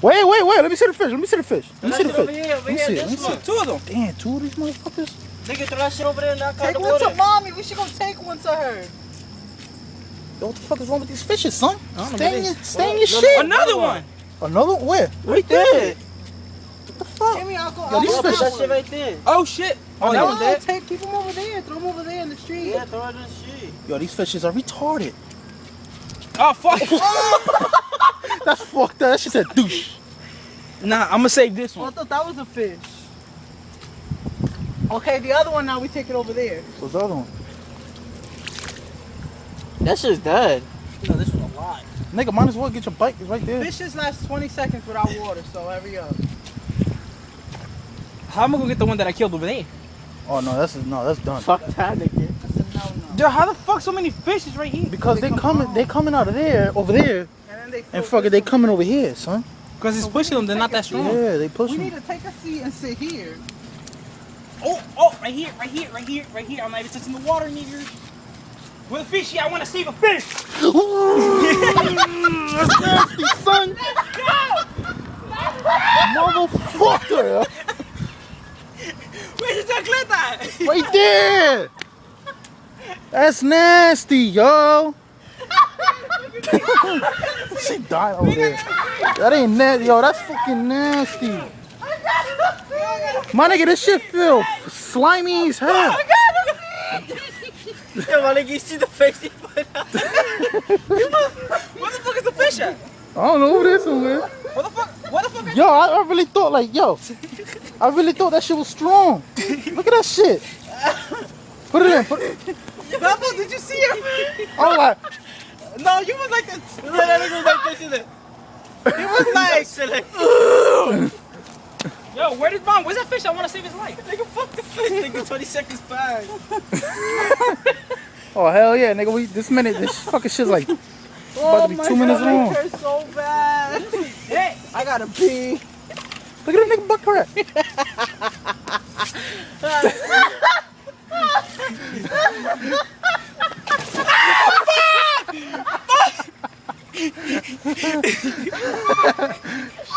Wait. Let me see the fish. Let me see the fish. Let me see the fish. Over here, Let me see. 2 of them. Damn, 2 of these motherfuckers. Nigga, throw that shit over there and knock out Take the one water. to mommy. We should go take one to her. Yo, what the fuck is wrong with these fishes, son? I don't know Stay in your shit. Another one. Another? Where? Right there. What the fuck? Give me, I'll go. Yo, these I'll fish- go That shit right there. Oh shit. Oh, that no. one there. Keep them over there. Throw them over there in the street. Yeah, throw it in the shit. Yo, these fishes are retarded. Oh fuck. That's fucked up. That shit said douche. Nah, I'm gonna save this I one. thought that was a fish. Okay, the other one now we take it over there. What's the other one? That shit's dead. No, this one's alive. Nigga, might as well get your bike right there. Fishes last 20 seconds without water, so hurry up. How am I gonna get the one that I killed over there? Oh no, that's done. Fuck that nigga. That's a no-no. Yo, how the fuck so many fishes right here? Because they coming out of there, over there, And then they and fuck it, they coming over here, son. Because it's pushing them, they're not that strong. Yeah, they We pushing. need to take a seat and sit here. Oh, right here. I'm not even touching the water, nigga. With a fishy, I want to save a fish. That's nasty, son. Motherfucker. Where's the chocleta? Right there. That's nasty, yo. She died over there. That ain't nasty, yo. That's fucking nasty. My nigga, this shit feel slimy as hell. Yo, my nigga, you see the face he put out? Where the fuck is the fish at? I don't know, over there somewhere. What the fuck? Yo, I really thought I really thought that shit was strong. Look at that shit. Put it in. Bubba, did you see her? I'm like, No, you was like this. That nigga was like this, isn't it? It was like, Shit like, Yo, where's that fish? I want to save his life. nigga, fuck the fish, nigga. 20 seconds back. oh hell yeah, nigga. This fucking shit's like about oh to be my 2 minutes God, long. it hurts so bad. Hey, I gotta pee. Look at that nigga butt crack.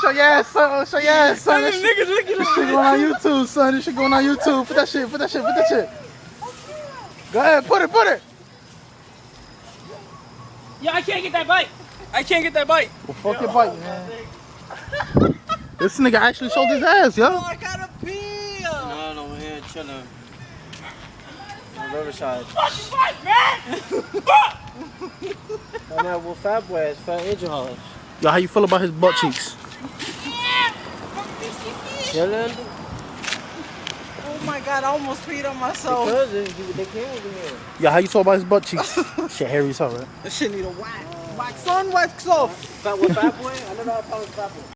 Show your ass, son. Show your ass, son. This shit going on YouTube, son. This shit going on YouTube. Put that shit. Go ahead, put it. yo, I can't get that bite. Well, fuck your bite, man. This nigga actually showed his ass, yo. I gotta pee. No, we're here chilling. On the riverside. Fucking bite, man. I'm at Wolf Fat Boy. It's Fat Angel Holler. Yo, how you feel about his butt cheeks? Chilling. Oh my God, I almost peed on myself. Because they came over here. Yo, how you feel about his butt cheeks? Shit hairy as hell, right? This shit need a wax. Wax on, wax off. Fat Boy? I never had a problem with Fat Boy.